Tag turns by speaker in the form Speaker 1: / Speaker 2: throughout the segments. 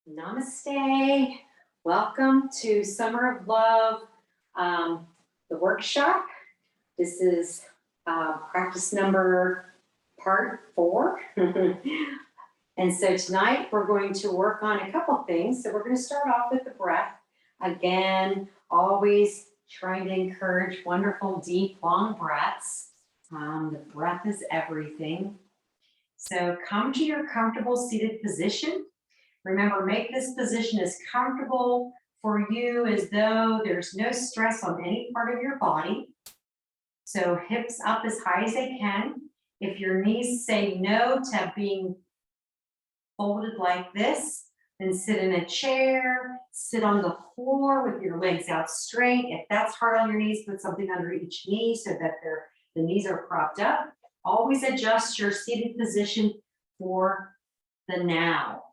Speaker 1: Namaste. Welcome to Summer of Love, the workshop. This is practice number part 4. And so tonight we're going to work on a couple things. So we're going to start off with the breath. Again, always trying to encourage wonderful, deep, long breaths. The breath is everything. So come to your comfortable seated position. Remember, make this position as comfortable for you as though there's no stress on any part of your body. So hips up as high as they can. If your knees say no to being folded like this, then sit in a chair, sit on the floor with your legs out straight. If that's hard on your knees, put something under each knee so that the knees are propped up. Always adjust your seated position for the now.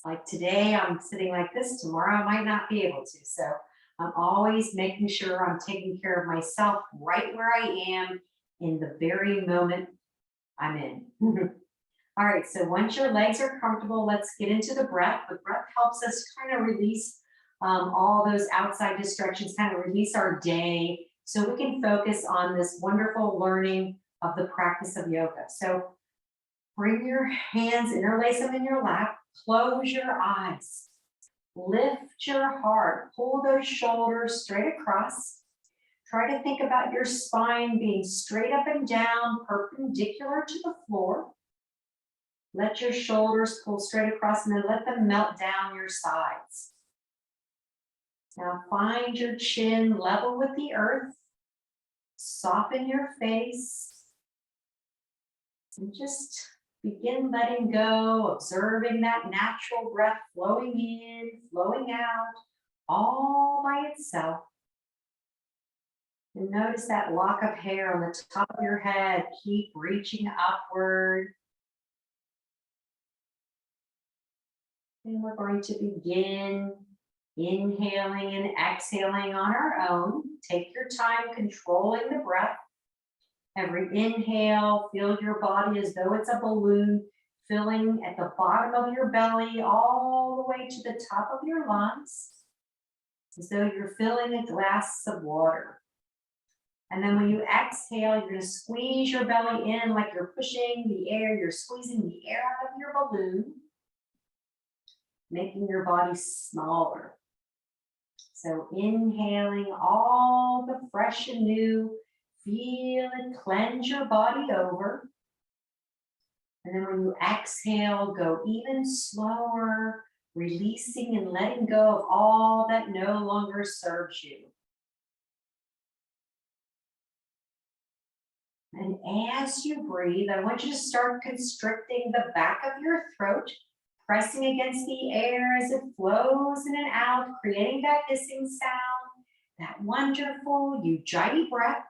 Speaker 1: Like today, I'm sitting like this. Tomorrow, I might not be able to. So I'm always making sure I'm taking care of myself right where I am in the very moment I'm in. All right, so once your legs are comfortable, let's get into the breath. The breath helps us kind of release all those outside distractions, kind of release our day so we can focus on this wonderful learning of the practice of yoga. So bring your hands, interlace them in your lap, close your eyes, lift your heart, pull those shoulders straight across. Try to think about your spine being straight up and down, perpendicular to the floor. Let your shoulders pull straight across and then let them melt down your sides. Now find your chin level with the earth. Soften your face. And just begin letting go, observing that natural breath flowing in, flowing out, all by itself. And notice that lock of hair on the top of your head. Keep reaching upward. And we're going to begin inhaling and exhaling on our own. Take your time controlling the breath. Every inhale, feel your body as though it's a balloon filling at the bottom of your belly all the way to the top of your lungs, as though you're filling a glass of water. And then when you exhale, you're going to squeeze your belly in like you're pushing the air, you're squeezing the air out of your balloon, making your body smaller. So inhaling all the fresh and new, feel it cleanse your body over. And then when you exhale, go even slower, releasing and letting go of all that no longer serves you. And as you breathe, I want you to start constricting the back of your throat, pressing against the air as it flows in and out, creating that hissing sound, that wonderful Ujjayi breath,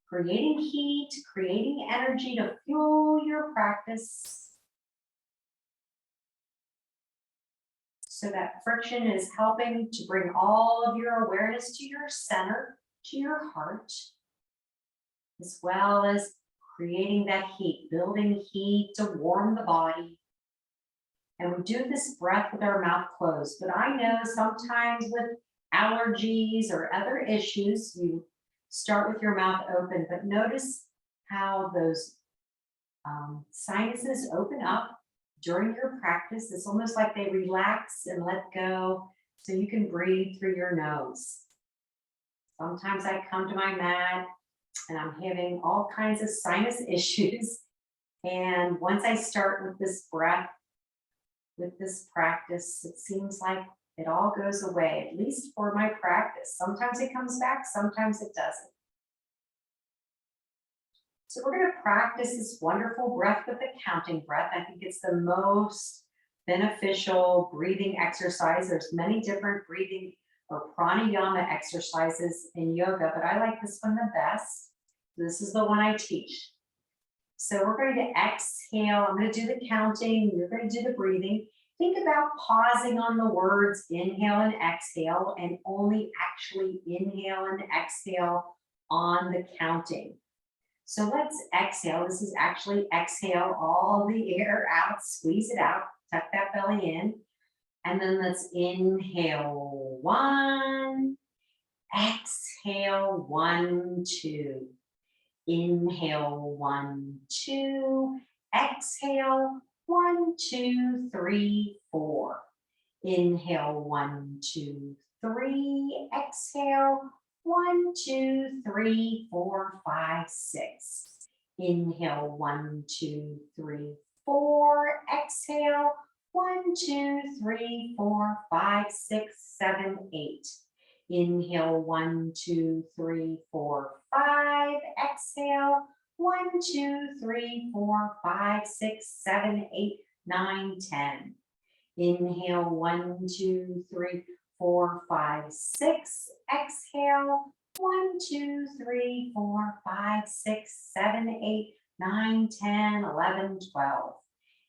Speaker 1: creating heat, creating energy to fuel your practice. So that friction is helping to bring all of your awareness to your center, to your heart, as well as creating that heat, building heat to warm the body. And we do this breath with our mouth closed. But I know sometimes with allergies or other issues, you start with your mouth open, but notice how those sinuses open up during your practice. It's almost like they relax and let go so you can breathe through your nose. Sometimes I come to my mat and I'm having all kinds of sinus issues. And once I start with this breath, with this practice, it seems like it all goes away, at least for my practice. Sometimes it comes back, sometimes it doesn't. So we're going to practice this wonderful breath with the counting breath. I think it's the most beneficial breathing exercise. There's many different breathing or pranayama exercises in yoga, but I like this one the best. This is the one I teach. So we're going to exhale. I'm going to do the counting. You're going to do the breathing. Think about pausing on the words inhale and exhale and only actually inhale and exhale on the counting. So let's exhale. This is actually exhale all the air out, squeeze it out, tuck that belly in. And then let's inhale 1, exhale 1, 2. Inhale 1, 2, exhale 1, 2, 3, 4. Inhale 1, 2, 3, exhale 1, 2, 3, 4, 5, 6. Inhale 1, 2, 3, 4, exhale 1, 2, 3, 4, 5, 6, 7, 8. Inhale 1, 2, 3, 4, 5. Exhale 1, 2, 3, 4, 5, 6, 7, 8, 9, 10. Inhale 1, 2, 3, 4, 5, 6. Exhale 1, 2, 3, 4, 5, 6, 7, 8, 9, 10, 11, 12.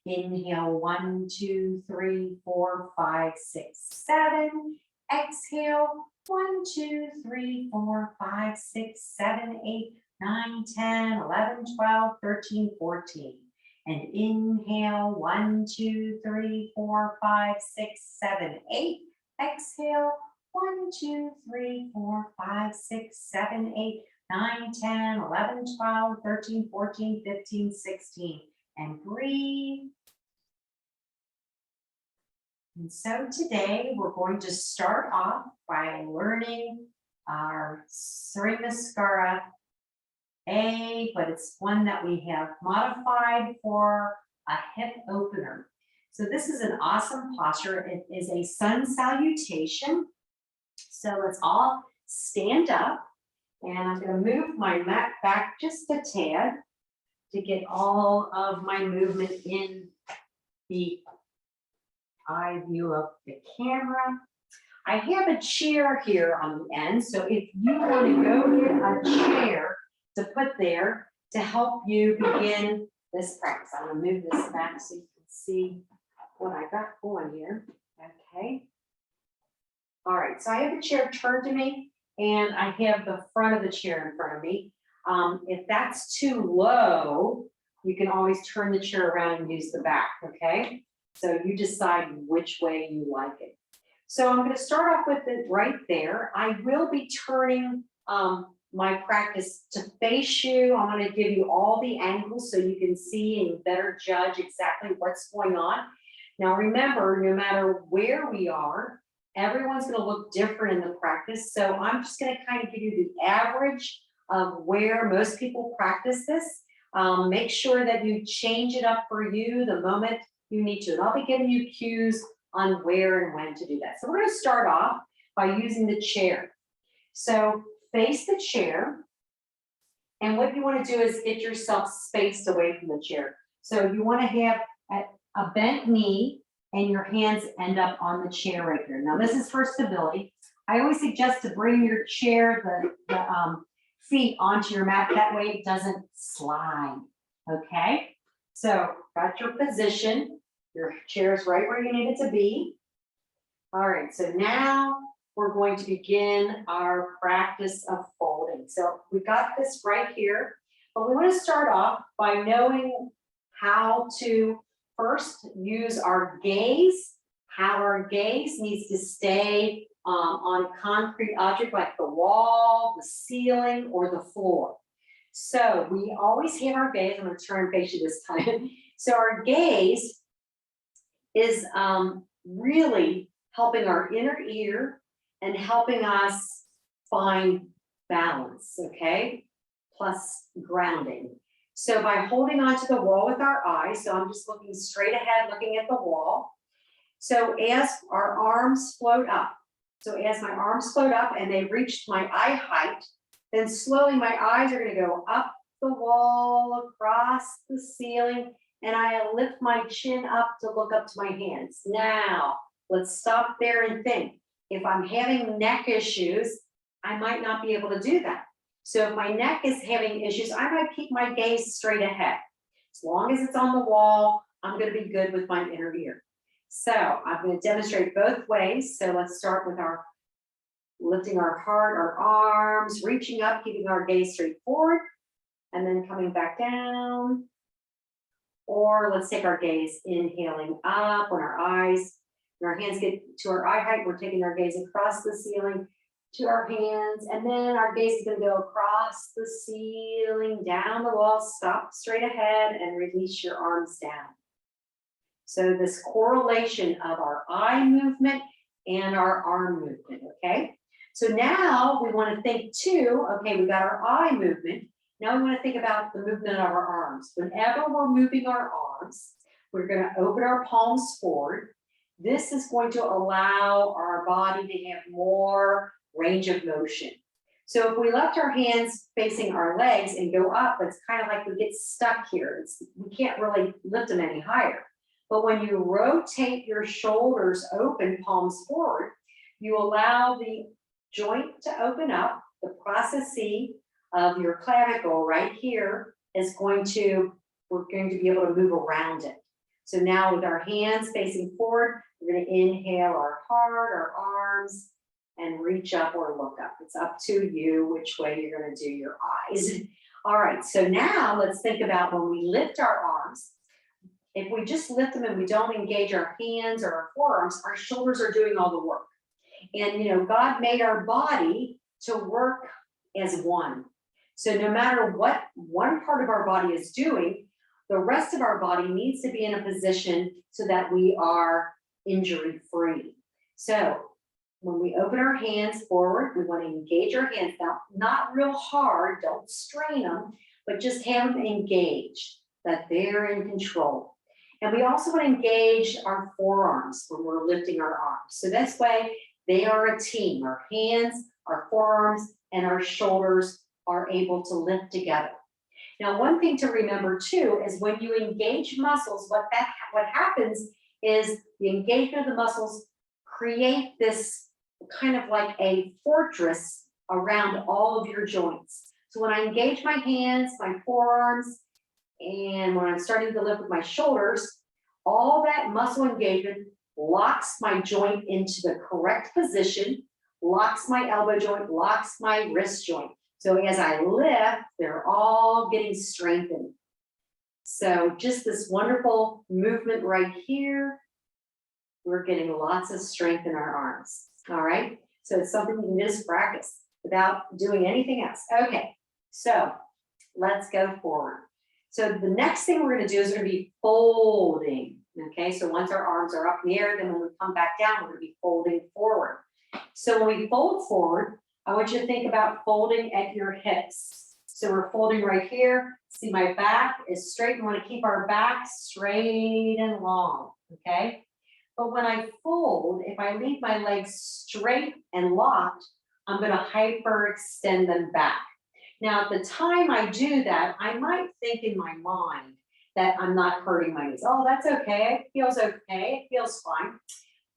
Speaker 1: Inhale 1, 2, 3, 4, 5, 6, 7. Exhale 1, 2, 3, 4, 5, 6, 7, 8, 9, 10, 11, 12, 13, 14. And inhale 1, 2, 3, 4, 5, 6, 7, 8. Exhale 1, 2, 3, 4, 5, 6, 7, 8, 9, 10, 11, 12, 13, 14, 15, 16. And breathe. And so today we're going to start off by learning our Surya Namaskara A, but it's one that we have modified for a hip opener. So this is an awesome posture. It is a sun salutation. So let's all stand up, and I'm going to move my mat back just a tad to get all of my movement in the eye view of the camera. I have a chair here on the end, so if you want to go get a chair to put there to help you begin this practice. I'm going to move this back so you can see what I got going here. Okay. All right, so I have a chair turned to me, and I have the front of the chair in front of me. If that's too low, you can always turn the chair around and use the back, okay? So you decide which way you like it. So I'm going to start off with it right there. I will be turning my practice to face you. I'm going to give you all the angles so you can see and better judge exactly what's going on. Now remember, no matter where we are, everyone's going to look different in the practice. So I'm just going to kind of give you the average of where most people practice this. Make sure that you change it up for you the moment you need to. And I'll be giving you cues on where and when to do that. So we're going to start off by using the chair. So face the chair. And what you want to do is get yourself spaced away from the chair. So you want to have a bent knee and your hands end up on the chair right here. Now this is for stability. I always suggest to bring your chair, the feet onto your mat. That way it doesn't slide. Okay. So got your position. Your chair is right where you need it to be. All right, so now we're going to begin our practice of folding. So we got this right here, but we want to start off by knowing how to first use our gaze, how our gaze needs to stay on a concrete object like the wall, the ceiling, or the floor. So we always have our gaze. I'm going to turn and face you this time. So our gaze is really helping our inner ear and helping us find balance, okay? Plus grounding. So by holding onto the wall with our eyes, so I'm just looking straight ahead, looking at the wall. So as our arms float up, so as my arms float up and they reach my eye height, then slowly my eyes are going to go up the wall, across the ceiling, and I lift my chin up to look up to my hands. Now, let's stop there and think. If I'm having neck issues, I might not be able to do that. So if my neck is having issues, I might keep my gaze straight ahead. As long as it's on the wall, I'm going to be good with my inner ear. So I'm going to demonstrate both ways. So let's start with our lifting our heart, our arms, reaching up, keeping our gaze straight forward, and then coming back down. Or let's take our gaze, inhaling up when our eyes When our hands get to our eye height, we're taking our gaze across the ceiling to our hands, and then our gaze is going to go across the ceiling, down the wall, stop straight ahead, and release your arms down. So this correlation of our eye movement and our arm movement, okay? So now we want to think too, okay, we got our eye movement. Now we want to think about the movement of our arms. Whenever we're moving our arms, we're going to open our palms forward. This is going to allow our body to have more range of motion. So if we left our hands facing our legs and go up, it's kind of like we get stuck here. We can't really lift them any higher. But when you rotate your shoulders open, palms forward, you allow the joint to open up. The processes of your clavicle right here is we're going to be able to move around it. So now with our hands facing forward, we're going to inhale our heart, our arms, and reach up or look up. It's up to you which way you're going to do your eyes. All right, so now let's think about when we lift our arms. If we just lift them and we don't engage our hands or our forearms, our shoulders are doing all the work. And God made our body to work as one. So no matter what one part of our body is doing, the rest of our body needs to be in a position so that we are injury-free. So when we open our hands forward, we want to engage our hands. Now, not real hard, don't strain them, but just have them engaged, that they're in control. And we also want to engage our forearms when we're lifting our arms. So this way, they are a team. Our hands, our forearms, and our shoulders are able to lift together. Now, one thing to remember too is when you engage muscles, what happens is the engagement of the muscles create this kind of like a fortress around all of your joints. So when I engage my hands, my forearms, and when I'm starting to lift with my shoulders, all that muscle engagement locks my joint into the correct position, locks my elbow joint, locks my wrist joint. So as I lift, they're all getting strengthened. So just this wonderful movement right here, we're getting lots of strength in our arms. All right, so it's something you can just practice without doing anything else. Okay, so let's go forward. So the next thing we're going to do is we're going to be folding. Okay, so once our arms are up in the air, then when we come back down, we're going to be folding forward. So when we fold forward, I want you to think about folding at your hips. So we're folding right here. See, my back is straight. We want to keep our back straight and long, okay? But when I fold, if I leave my legs straight and locked, I'm going to hyperextend them back. Now, at the time I do that, I might think in my mind that I'm not hurting my knees. Oh, that's okay. It feels okay. It feels fine.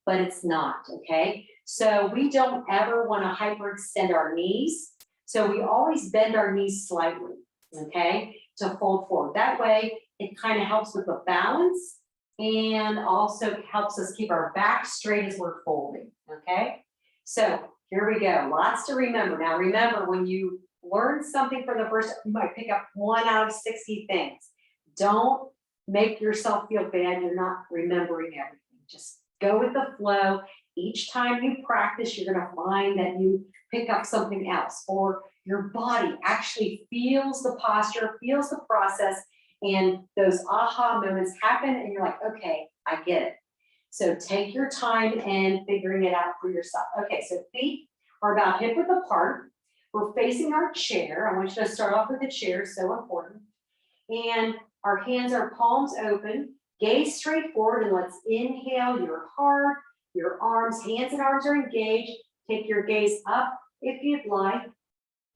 Speaker 1: But it's not, okay? So we don't ever want to hyperextend our knees. So we always bend our knees slightly, okay, to fold forward. That way, it kind of helps with the balance and also helps us keep our back straight as we're folding, okay? So here we go. Lots to remember. Now, remember, when you learn something for the first time, you might pick up 1 out of 60 things. Don't make yourself feel bad. You're not remembering everything. Just go with the flow. Each time you practice, you're going to find that you pick up something else, or your body actually feels the posture, feels the process, and those aha moments happen, and you're like, okay, I get it. So take your time and figuring it out for yourself. Okay, so feet are about hip width apart. We're facing our chair. I want you to start off with the chair, so important. And our hands are palms open, gaze straight forward, and let's inhale your heart, your arms, hands and arms are engaged. Take your gaze up if you'd like.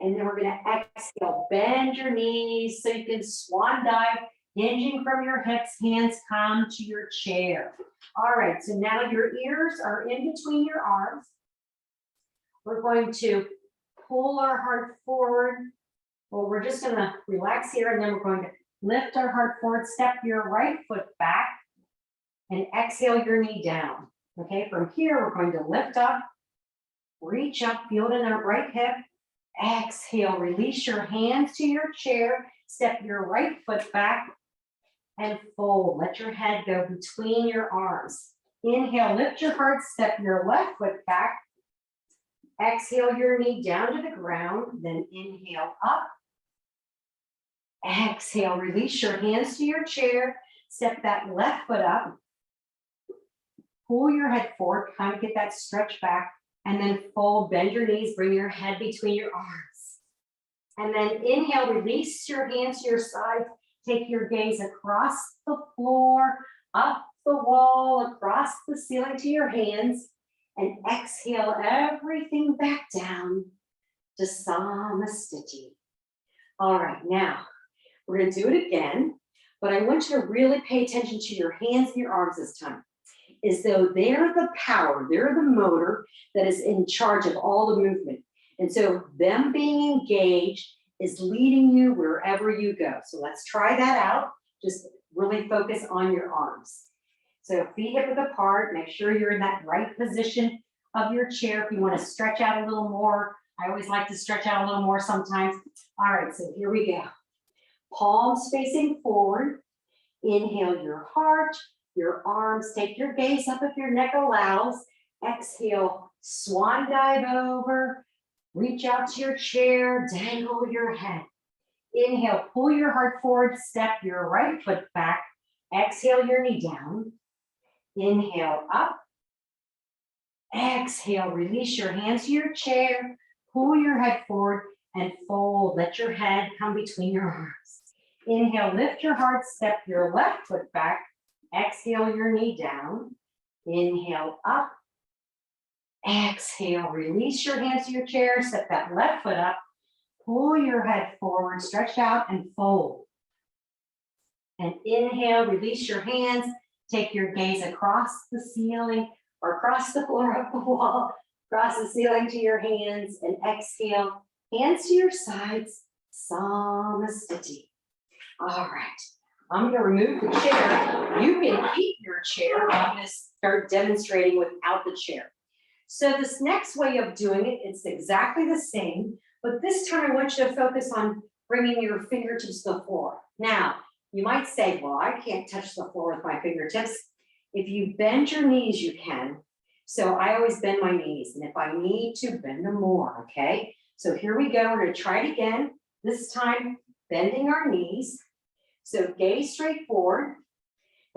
Speaker 1: And then we're going to exhale. Bend your knees so you can swan dive, hinging from your hips, hands come to your chair. All right, so now your ears are in between your arms. We're going to pull our heart forward. Well, we're just going to relax here, and then we're going to lift our heart forward, step your right foot back, and exhale your knee down. Okay, from here, we're going to lift up, reach up, feel it in our right hip. Exhale, release your hands to your chair, step your right foot back, and fold. Let your head go between your arms. Inhale, lift your heart, step your left foot back. Exhale your knee down to the ground, then inhale up. Exhale, release your hands to your chair. Step that left foot up. Pull your head forward, kind of get that stretch back, and then fold, bend your knees, bring your head between your arms. And then inhale, release your hands to your sides. Take your gaze across the floor, up the wall, across the ceiling to your hands, and exhale everything back down to Samastiti. All right, now we're going to do it again, but I want you to really pay attention to your hands and your arms this time, as though they're the power, they're the motor that is in charge of all the movement. And so them being engaged is leading you wherever you go. So let's try that out. Just really focus on your arms. So feet hip width apart, make sure you're in that right position of your chair. If you want to stretch out a little more, I always like to stretch out a little more sometimes. All right, so here we go. Palms facing forward. Inhale your heart, your arms, take your gaze up if your neck allows. Exhale, swan dive over. Reach out to your chair, dangle your head. Inhale, pull your heart forward, step your right foot back. Exhale your knee down. Inhale up. Exhale, release your hands to your chair. Pull your head forward and fold. Let your head come between your arms. Inhale, lift your heart, step your left foot back. Exhale your knee down. Inhale up. Exhale, release your hands to your chair, step that left foot up, pull your head forward, stretch out and fold. And inhale, release your hands, take your gaze across the ceiling or across the floor, up the wall, across the ceiling to your hands, and exhale, hands to your sides, Samastiti. All right, I'm going to remove the chair. You can keep your chair. I'm going to start demonstrating without the chair. So this next way of doing it, it's exactly the same, but this time I want you to focus on bringing your fingertips to the floor. Now, you might say, well, I can't touch the floor with my fingertips. If you bend your knees, you can. So I always bend my knees, and if I need to, bend them more, okay? So here we go, we're gonna try it again. This time, bending our knees. So gaze straight forward.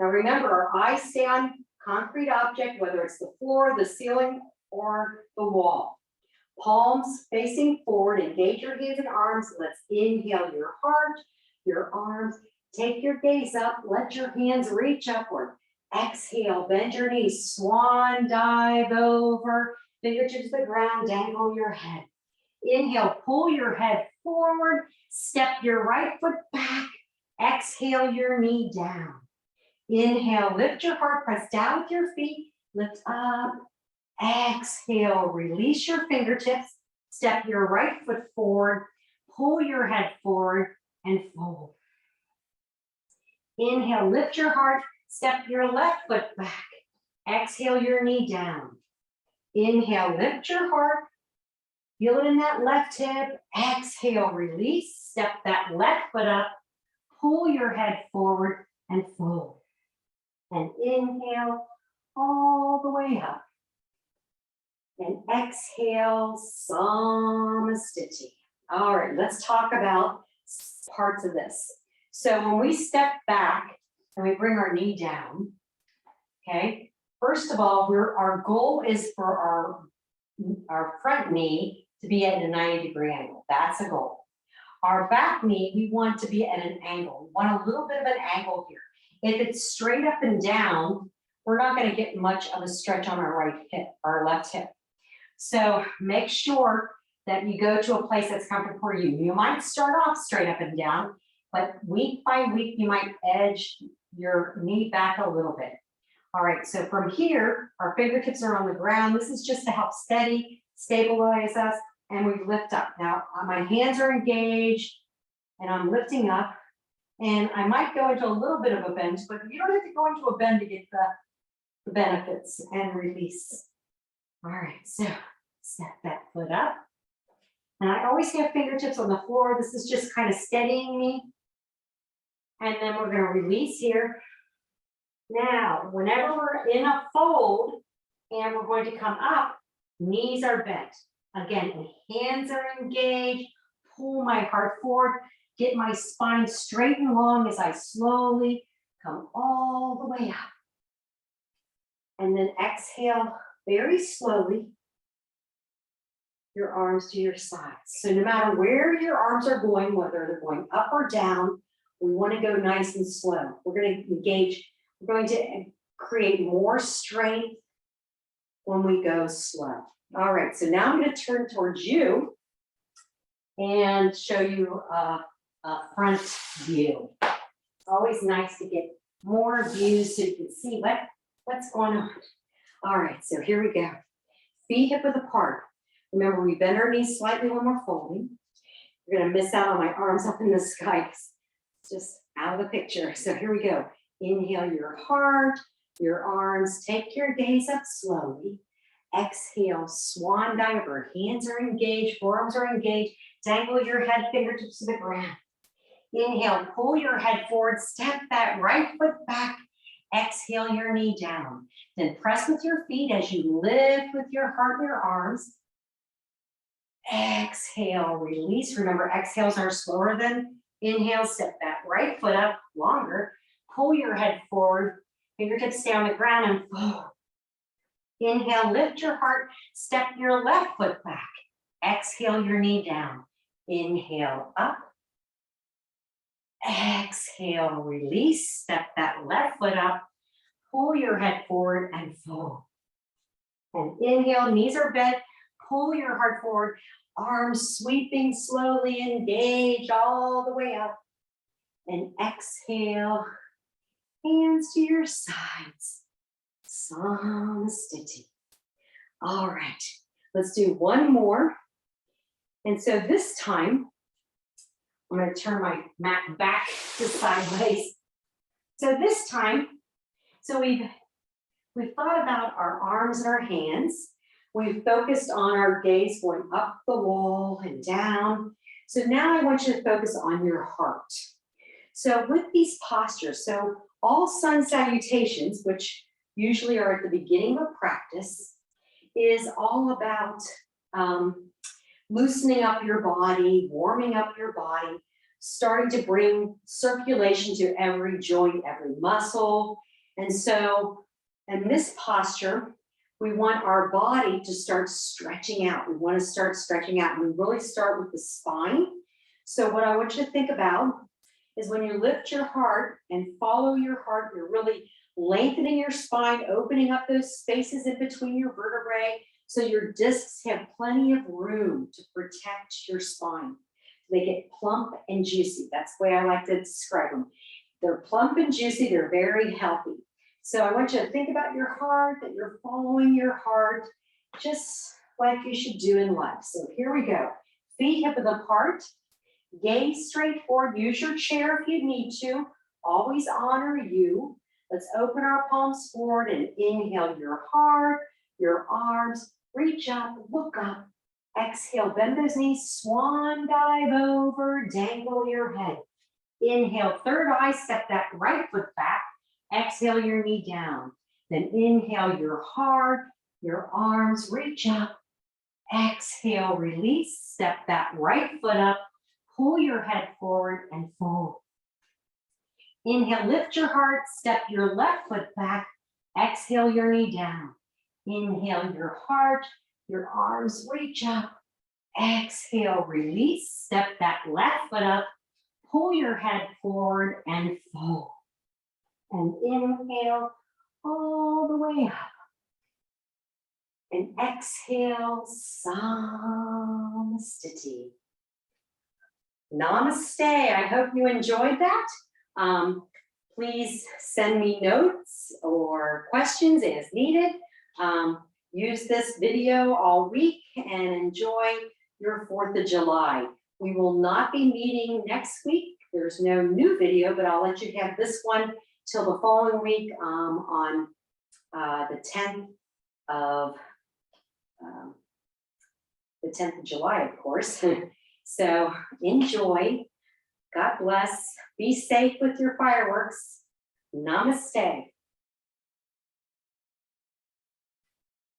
Speaker 1: Now remember, our eyes stay on concrete object, whether it's the floor, the ceiling, or the wall. Palms facing forward, engage your hands and arms. Let's inhale your heart, your arms. Take your gaze up, let your hands reach upward. Exhale, bend your knees, swan dive over, fingertips to the ground, dangle your head. Inhale, pull your head forward, step your right foot back. Exhale your knee down. Inhale, lift your heart, press down with your feet, lift up. Exhale, release your fingertips, step your right foot forward, pull your head forward and fold. Inhale, lift your heart, step your left foot back. Exhale your knee down. Inhale, lift your heart, feel it in that left hip. Exhale, release, step that left foot up, pull your head forward and fold. And inhale all the way up. And exhale, Samastiti. All right, let's talk about parts of this. So when we step back and we bring our knee down, okay, first of all, our goal is for our front knee to be at a 90-degree angle. That's a goal. Our back knee, we want to be at an angle. We want a little bit of an angle here. If it's straight up and down, we're not going to get much of a stretch on our right hip, our left hip. So make sure that you go to a place that's comfortable for you. You might start off straight up and down, but week by week, you might edge your knee back a little bit. All right, so from here, our fingertips are on the ground. This is just to help stabilize us, and we lift up. Now, my hands are engaged, and I'm lifting up, and I might go into a little bit of a bend, but you don't have to go into a bend to get the benefits and release. All right, so step that foot up. And I always have fingertips on the floor. This is just kind of steadying me. And then we're going to release here. Now, whenever we're in a fold and we're going to come up, knees are bent. Again, hands are engaged. Pull my heart forward. Get my spine straight and long as I slowly come all the way up. And then exhale very slowly. Your arms to your sides. So no matter where your arms are going, whether they're going up or down, we want to go nice and slow. We're going to engage. We're going to create more strength when we go slow. All right, so now I'm going to turn towards you and show you a front view. It's always nice to get more views so you can see what's going on. All right, so here we go. Feet hip width apart. Remember, we bend our knees slightly when we're folding. You're going to miss out on my arms up in the sky because it's just out of the picture. So here we go. Inhale your heart, your arms. Take your gaze up slowly. Exhale, swan diver. Hands are engaged, forearms are engaged. Dangle your head, fingertips to the ground. Inhale, pull your head forward. Step that right foot back. Exhale your knee down. Then press with your feet as you lift with your heart and your arms. Exhale, release. Remember, exhales are slower than inhales. Step that right foot up longer. Pull your head forward. Fingertips stay on the ground and fold. Inhale, lift your heart. Step your left foot back. Exhale your knee down. Inhale up. Exhale, release. Step that left foot up. Pull your head forward and fold. And inhale, knees are bent. Pull your heart forward, arms sweeping slowly, engage all the way up. And exhale, hands to your sides. Samastiti. All right, let's do one more. And so this time, I'm going to turn my mat back to sideways. So this time, we've thought about our arms and our hands. We've focused on our gaze going up the wall and down. So now I want you to focus on your heart. So with these postures, so all sun salutations, which usually are at the beginning of practice, is all about loosening up your body, warming up your body, starting to bring circulation to every joint, every muscle. And so in this posture, we want our body to start stretching out. We want to start stretching out. And we really start with the spine. So what I want you to think about is when you lift your heart and follow your heart, you're really lengthening your spine, opening up those spaces in between your vertebrae so your discs have plenty of room to protect your spine. They get plump and juicy. That's the way I like to describe them. They're plump and juicy. They're very healthy. So I want you to think about your heart, that you're following your heart, just like you should do in life. So here we go. Feet hip width apart, gaze straight forward. Use your chair if you need to. Always honor you. Let's open our palms forward and inhale your heart, your arms. Reach up, look up. Exhale, bend those knees, swan dive over, dangle your head. Inhale, third eye, step that right foot back. Exhale your knee down. Then inhale your heart, your arms, reach up. Exhale, release, step that right foot up. Pull your head forward and fold. Inhale, lift your heart, step your left foot back. Exhale your knee down. Inhale your heart, your arms, reach up. Exhale, release, step that left foot up. Pull your head forward and fold. And inhale all the way up. And exhale, Samastiti. Namaste. I hope you enjoyed that. Please send me notes or questions as needed. Use this video all week and enjoy your 4th of July. We will not be meeting next week. There's no new video, but I'll let you have this one till the following week on the 10th of July, of course. So enjoy. God bless. Be safe with your fireworks. Namaste.